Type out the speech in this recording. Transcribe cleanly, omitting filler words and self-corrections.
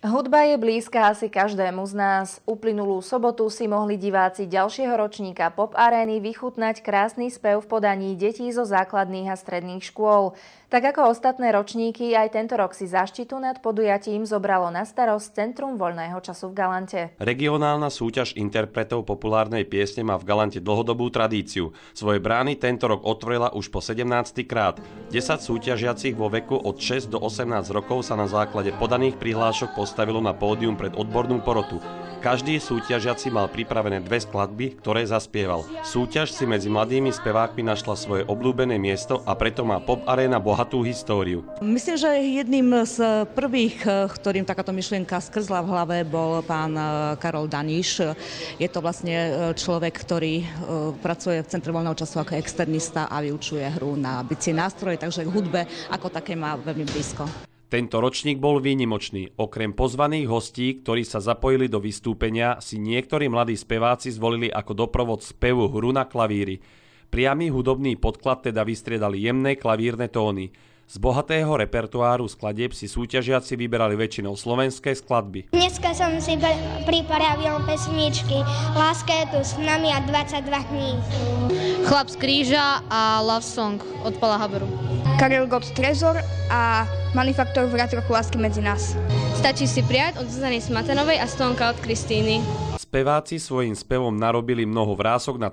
Hudba je blízka asi každému z nás. Uplynulú sobotu si mohli diváci ďalšieho ročníka Pop Arény vychutnať krásny spev v podaní detí zo základných a stredných škôl. Tak ako ostatné ročníky, aj tento rok si záštitu nad podujatím zobralo na starosť Centrum voľného času v Galante. Regionálna súťaž interpretov populárnej piesne má v Galante dlhodobú tradíciu. Svoje brány tento rok otvorila už po 17. krát. 10 súťažiacich vo veku od 6 do 18 rokov sa na základe podaných prihlášok postavilo na pódium pred odbornú porotu. Každý súťažiaci mal pripravené 2 skladby, ktoré zaspieval. Súťaž si medzi mladými spevákmi našla svoje obľúbené miesto a preto má Pop Aréna bohatú históriu. Myslím, že jedným z prvých, ktorým takáto myšlienka skrzla v hlave, bol pán Karol Daniš. Je to vlastne človek, ktorý pracuje v Centre voľného času ako externista a vyučuje hru na bicie nástroje, takže k hudbe ako také má veľmi blízko. Tento ročník bol výnimočný. Okrem pozvaných hostí, ktorí sa zapojili do vystúpenia, si niektorí mladí speváci zvolili ako doprovod spevu hru na klavíri. Priamy hudobný podklad teda vystriedali jemné klavírne tóny. Z bohatého repertoáru skladieb si súťažiaci vyberali väčšinou slovenské skladby. Dneska som si pripravil pesničky Láska je tu s nami a 22 dní. Chlap z kríža a Love Song od Pala Haberu. Karel Gott Trezor a Manifaktor vrát trochu lásky medzi nás. Stačí si prijať od Zuzany Smatanovej a Stonka od Kristíny. Speváci svojím spevom narobili mnoho vrások na